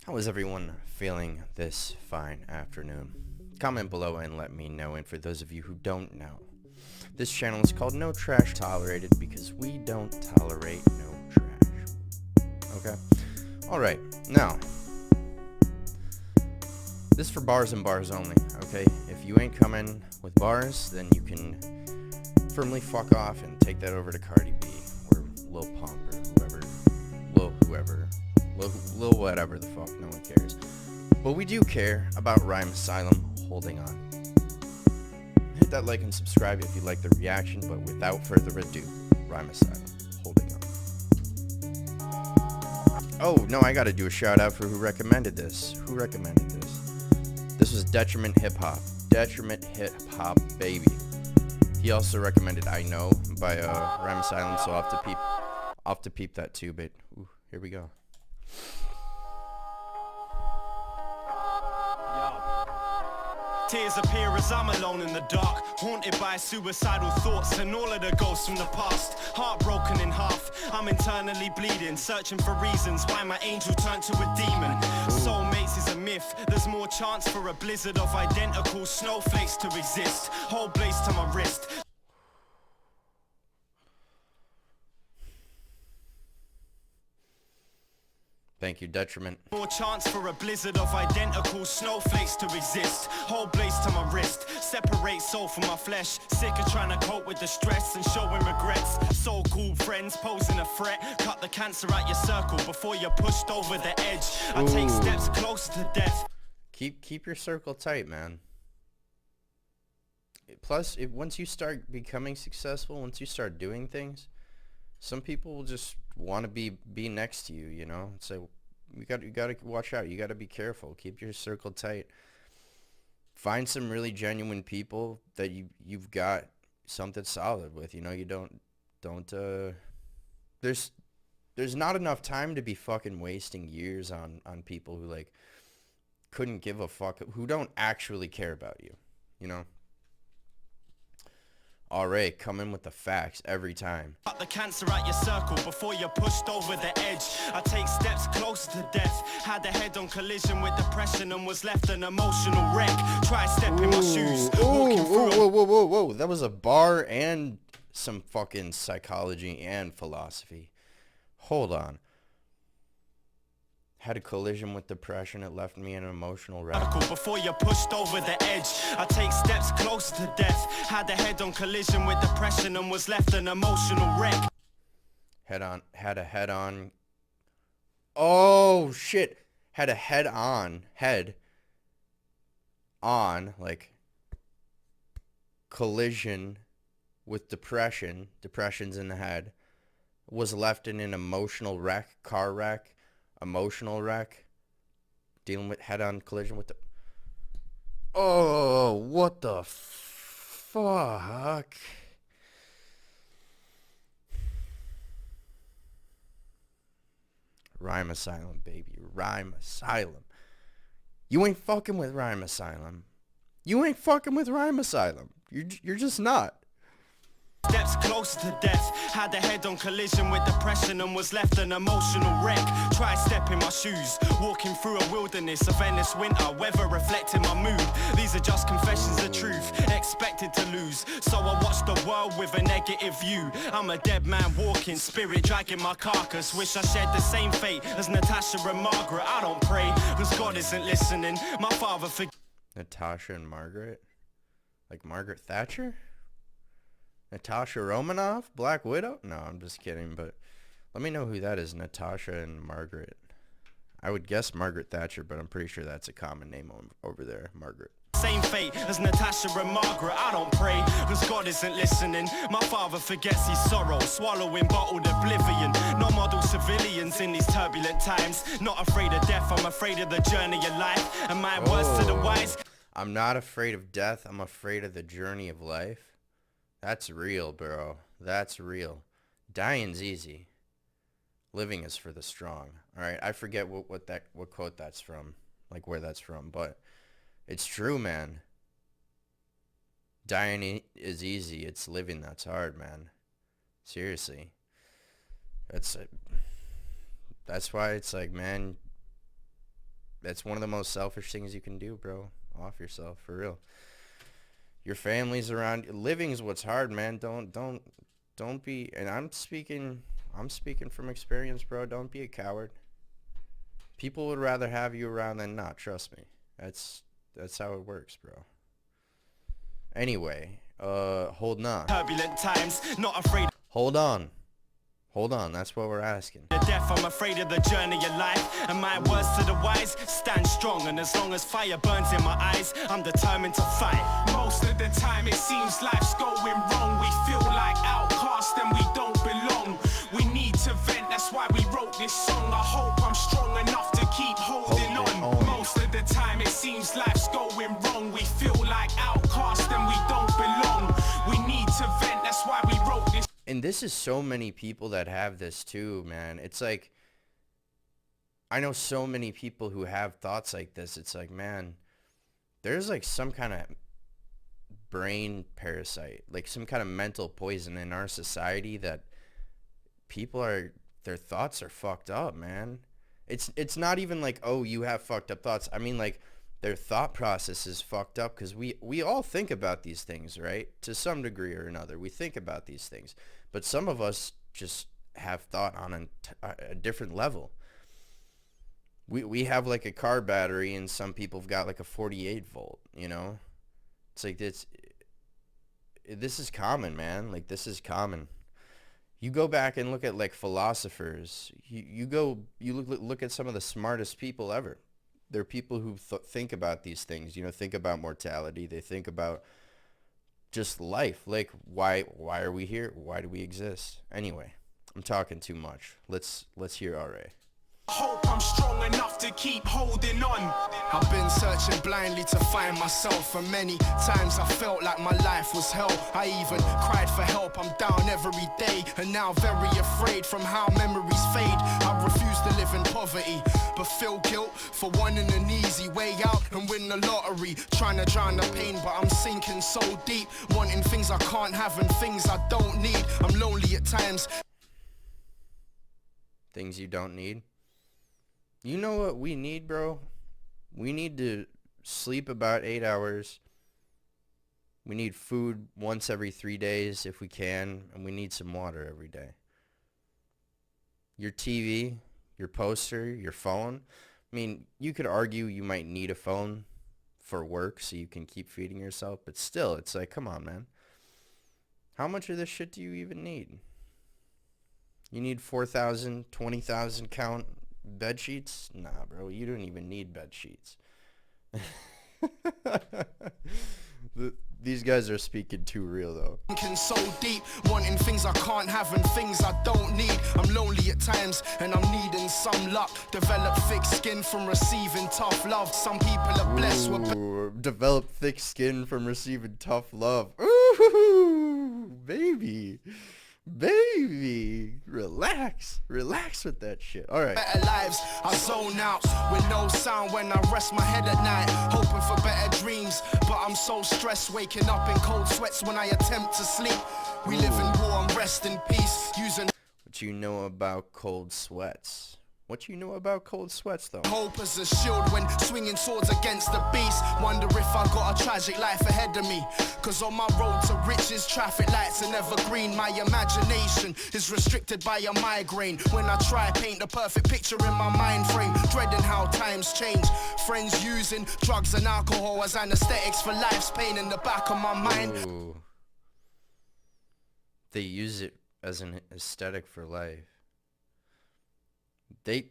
How is everyone feeling this fine afternoon? Comment below and let me know. And for those of you who don't know, this channel is called No Trash Tolerated because we don't tolerate no trash. Okay? Alright, now, this is for bars and bars only, okay? If you ain't coming with bars, then you can firmly fuck off and take that over to Cardi B or Lil Pump or whoever. Lil whatever the fuck, no one cares. But we do care about Rhyme Asylum holding on. Hit that like and subscribe if you like the reaction, but without further ado, Rhyme Asylum holding on. Oh, no, I gotta do a shout out for who recommended this. Who recommended this? This was Detriment Hip Hop. Detriment Hip Hop, baby. He also recommended I Know by Rhyme Asylum, so I'll have to peep that too, but ooh, here we go. Tears appear as I'm alone in the dark, haunted by suicidal thoughts and all of the ghosts from the past. Heartbroken in half, I'm internally bleeding, searching for reasons why my angel turned to a demon. Soulmates is a myth, there's more chance for a blizzard of identical snowflakes to exist. Whole blaze to my wrist. Thank you, Detriment. More chance for a blizzard of identical snowflakes to exist. Whole blaze to my wrist, separate soul from my flesh. Sick of trying to cope with the stress and showing regrets. So-called friends posing a threat. Cut the cancer out your circle before you're pushed over the edge. I take steps closer to death. Keep your circle tight, man. Plus, once you start becoming successful, once you start doing things, some people will just want to be next to you, you know. So you got to watch out. You got to be careful. Keep your circle tight. Find some really genuine people that you've got something solid with. You know, you don't. There's not enough time to be fucking wasting years on people who like couldn't give a fuck, who don't actually care about you. You know. Alright, come in with the facts every time. Cut the cancer out your circle before you're pushed over the edge. I take steps closer to death. Had a head-on collision with depression and was left an emotional wreck. Try step in my shoes. Whoa. That was a bar and some fucking psychology and philosophy. Hold on. Had a collision with depression, it left me an emotional wreck. Before you're pushed over the edge, I take steps closer to death. Had a head-on collision with depression and was left an emotional wreck. Had a head-on. Oh shit! Had a head on, like collision with depression. Depression's in the head. Was left in an emotional wreck, car wreck. Emotional wreck, dealing with head-on collision with the... Oh, what the fuck? Rhyme Asylum, baby. Rhyme Asylum. You ain't fucking with Rhyme Asylum. You ain't fucking with Rhyme Asylum. You're just not. Steps closer to death. Had a head-on collision with depression and was left an emotional wreck. Try step in my shoes. Walking through a wilderness of endless winter. Weather reflecting my mood. These are just confessions of truth. Expected to lose. So I watch the world with a negative view. I'm a dead man walking, spirit dragging my carcass. Wish I shared the same fate as Natasha and Margaret. I don't pray, cause God isn't listening. My father Natasha and Margaret? Like Margaret Thatcher? Natasha Romanoff? Black Widow? No, I'm just kidding, but let me know who that is, Natasha and Margaret. I would guess Margaret Thatcher, but I'm pretty sure that's a common name over there, Margaret. Same fate as Natasha and Margaret. I don't pray, cause God isn't listening. My father forgets his sorrow, swallowing bottled oblivion. No model civilians in these turbulent times. Not afraid of death, I'm afraid of the journey of life. And my words to the wise. I'm not afraid of death, I'm afraid of the journey of life. That's real, bro. That's real. Dying's easy. Living is for the strong. All right, I forget what quote that's from, like where that's from, but it's true, man. Dying is easy. It's living that's hard, man. Seriously. That's why it's like, man, That's one of the most selfish things you can do, bro. Off yourself, for real. Your family's around. Living is what's hard, man. Don't be, and I'm speaking from experience, bro. Don't be a coward. People would rather have you around than not, trust me. That's how it works, bro. Anyway, holding on. Turbulent times, not afraid. Hold on, that's what we're asking. The death, I'm afraid of the journey of life. And my words to the wise, stand strong. And as long as fire burns in my eyes, I'm determined to fight. Most of the time it seems life's going wrong. We feel like outcasts and we don't belong. We need to vent, that's why we wrote this song. I hope I'm strong enough to keep holding on. Most of the time it seems life's going wrong. We feel like outcasts and we don't belong. We need to vent, that's why we wrote this. And this is so many people that have this too, man. It's like, I know so many people who have thoughts like this. It's like, man, there's like some kind of brain parasite, like some kind of mental poison in our society that people are, their thoughts are fucked up, man. It's not even like, oh, you have fucked up thoughts. I mean, like, their thought process is fucked up because we all think about these things, right? To some degree or another, we think about these things. But some of us just have thought on a different level. We have like a car battery, and some people have got like a 48 volt, you know? It's like this is common, man. Like, this is common. You go back and look at like philosophers. You look at some of the smartest people ever. They're people who think about these things, you know, think about mortality. They think about just life. Like, why are we here? Why do we exist? Anyway, I'm talking too much. Let's hear R.A. Hope I'm strong enough to keep holding on. I've been searching blindly to find myself, and many times I felt like my life was hell. I even cried for help, I'm down every day, and now very afraid from how memories fade. I refuse to live in poverty, but feel guilt for wanting an easy way out and win the lottery. Trying to drown the pain, but I'm sinking so deep, wanting things I can't have and things I don't need. I'm lonely at times. Things you don't need? You know what we need, bro? We need to sleep about 8 hours. We need food once every 3 days if we can, and we need some water every day. Your TV, your poster, your phone. I mean, you could argue you might need a phone for work so you can keep feeding yourself, but still, it's like, come on, man. How much of this shit do you even need? You need 4,000, 20,000 count bed sheets? Nah, bro, you don't even need bed sheets. These guys are speaking too real, though. So deep, wanting things I can't have and things I don't need. I'm lonely at times and I'm needing some luck. Develop thick skin from receiving tough love. Some people are blessed with develop thick skin from receiving tough love. Ooh, baby. Baby, relax with that shit. All right. Better lives, I zone out with no sound when I rest my head at night, hoping for better dreams, but I'm so stressed, waking up in cold sweats when I attempt to sleep. We live in war and rest in peace, using what you know about cold sweats. What you know about cold sweats, though? Hope as a shield when swinging swords against the beast. Wonder if I got a tragic life ahead of me. Cause on my road to riches, traffic lights are never green. My imagination is restricted by a migraine. When I try paint the perfect picture in my mind frame, dreading how times change. Friends using drugs and alcohol as anesthetics for life's pain in the back of my mind. Ooh. They use it as an aesthetic for life. They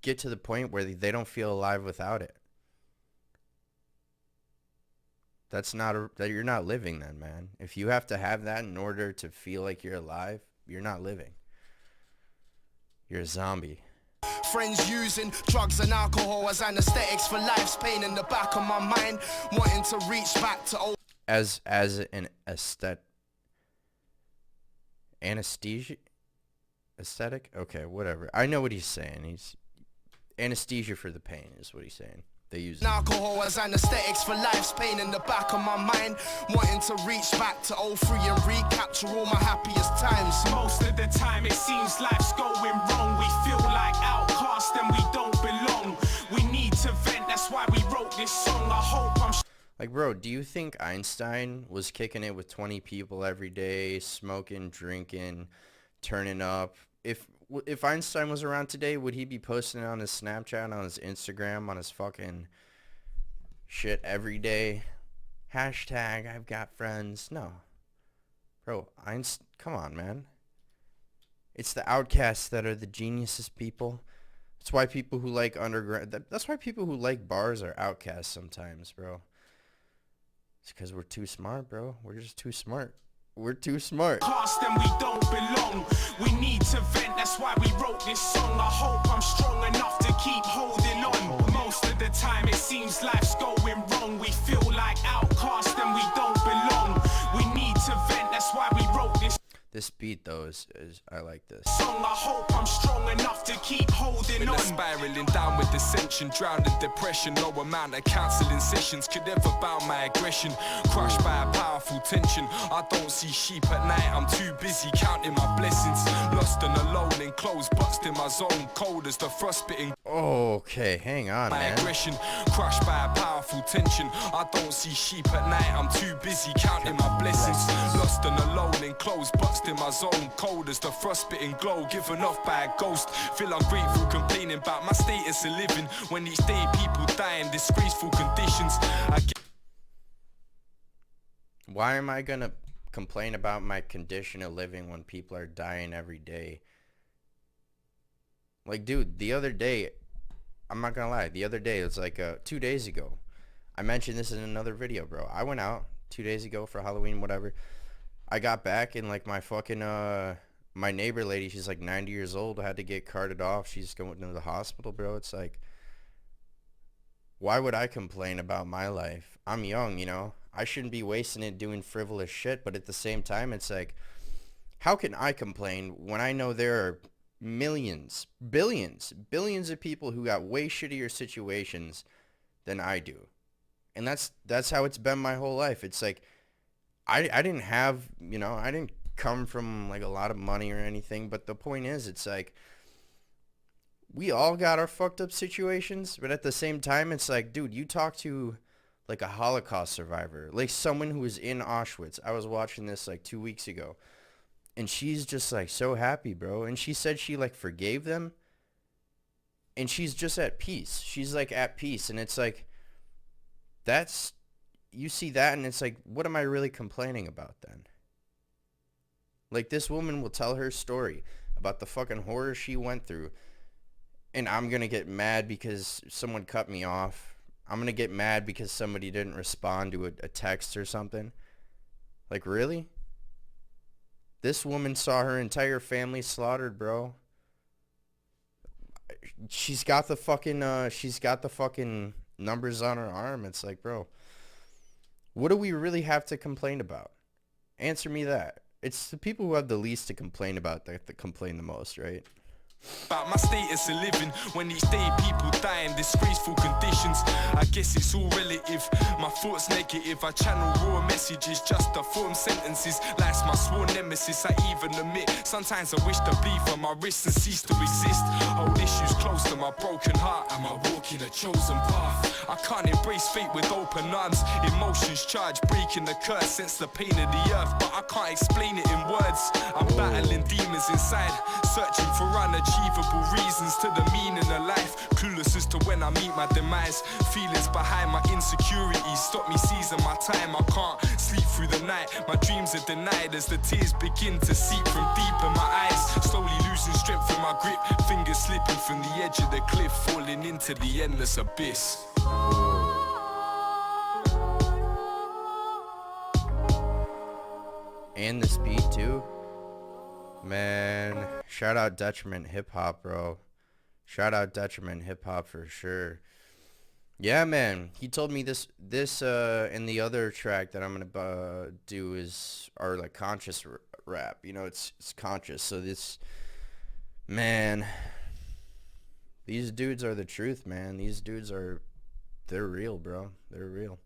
get to the point where they don't feel alive without it. You're not living then, man. If you have to have that in order to feel like you're alive, you're not living. You're a zombie. Friends using drugs and alcohol as anesthetics for life's pain in the back of my mind, wanting to reach back to old as an aesthetic? Okay, whatever. I know what he's saying. He's anesthesia for the pain is what he's saying. They use alcohol as anesthetics for life's pain in the back of my mind, wanting to reach back to 03 and recapture all my happiest times. Most of the time it seems life's going wrong. We feel like outcasts and we don't belong. Like, bro, do you think Einstein was kicking it with 20 people every day, smoking, drinking, turning up? If Einstein was around today, would he be posting it on his Snapchat, on his Instagram, on his fucking shit every day? Hashtag I've got friends. No. Bro, Einstein, come on, man. It's the outcasts that are the geniuses, people. That's why people who like underground, that's why people who like bars are outcasts sometimes, bro. It's because we're too smart, bro. We're just too smart. We're too smart. Past and we don't belong. We need to vent, that's why we wrote this song. I hope I'm strong enough to keep holding on. Most of the time it seems life's going wrong. We feel like outcasts and we don't belong. We need to vent, that's why we wrote this. This beat though is I like this. Song, I hope I'm strong enough to keep holding on. Spiraling down with dissension, drowned in depression. No amount of counseling sessions could ever bow my aggression. Crushed by a powerful tension. I don't see sheep at night, I'm too busy counting my blessings. Lost and alone, enclosed, boxed in my zone. Cold as the frostbitten. Okay, hang on, My man. aggression, crushed by a powerful tension. I don't see sheep at night, I'm too busy counting my blessings. Lost and alone, enclosed, boxed in my zone. Cold as the frostbitten glow, given off by a ghost. Feel ungrateful, complaining about my status of living. When each day people die in disgraceful conditions. Why am I gonna complain about my condition of living when people are dying every day? Like, dude, the other day, I'm not gonna lie, the other day, it was like 2 days ago. I mentioned this in another video, bro. I went out 2 days ago for Halloween, whatever. I got back and like my fucking, my neighbor lady, she's like 90 years old, had to get carted off. She's going to the hospital, bro. It's like, why would I complain about my life? I'm young, you know. I shouldn't be wasting it doing frivolous shit, but at the same time, it's like, how can I complain when I know there are millions, billions of people who got way shittier situations than I do? And that's how it's been my whole life. It's like, I didn't have, you know, I didn't come from like a lot of money or anything, but the point is, it's like, we all got our fucked up situations, but at the same time, it's like, dude, you talk to like a Holocaust survivor, like someone who was in Auschwitz. I was watching this like 2 weeks ago, and she's just like so happy, bro. And she said she like forgave them, and she's just at peace. She's like at peace, and it's like, that's, you see that, and it's like, what am I really complaining about then? Like, this woman will tell her story about the fucking horror she went through, and I'm gonna get mad because someone cut me off. I'm gonna get mad because somebody didn't respond to a text or something. Like, really? This woman saw her entire family slaughtered, bro. She's got the fucking numbers on her arm. It's like, bro, what do we really have to complain about? Answer me that. It's the people who have the least to complain about that complain the most, right? About my status of living when each day people die in disgraceful conditions. I guess it's all relative. My thoughts negative. I channel raw messages just to form sentences. Life's my sworn nemesis. I even admit sometimes I wish to bleed from my wrists and cease to exist. Hold issues close to my broken heart. Am I walking a chosen path? I can't embrace fate with open arms. Emotions charged, breaking the curse. Sense the pain of the earth, but I can't explain it in words. I'm battling demons inside, searching for unachievable reasons to the meaning of life. Clueless as to when I meet my demise. Feelings behind my insecurities stop me seizing my time. I can't sleep through the night. My dreams are denied as the tears begin to seep from deep in my eyes. Slowly losing strength in my grip. Fingers slipping from the edge of the cliff, falling into the endless abyss. And the speed too. Man, shout out Detriment Hip Hop, bro. Shout out Detriment Hip Hop for sure. Yeah, man. He told me this and the other track that I'm gonna do are like conscious rap. You know, it's conscious. So this, man, these dudes are the truth, man. These dudes they're real, bro. They're real.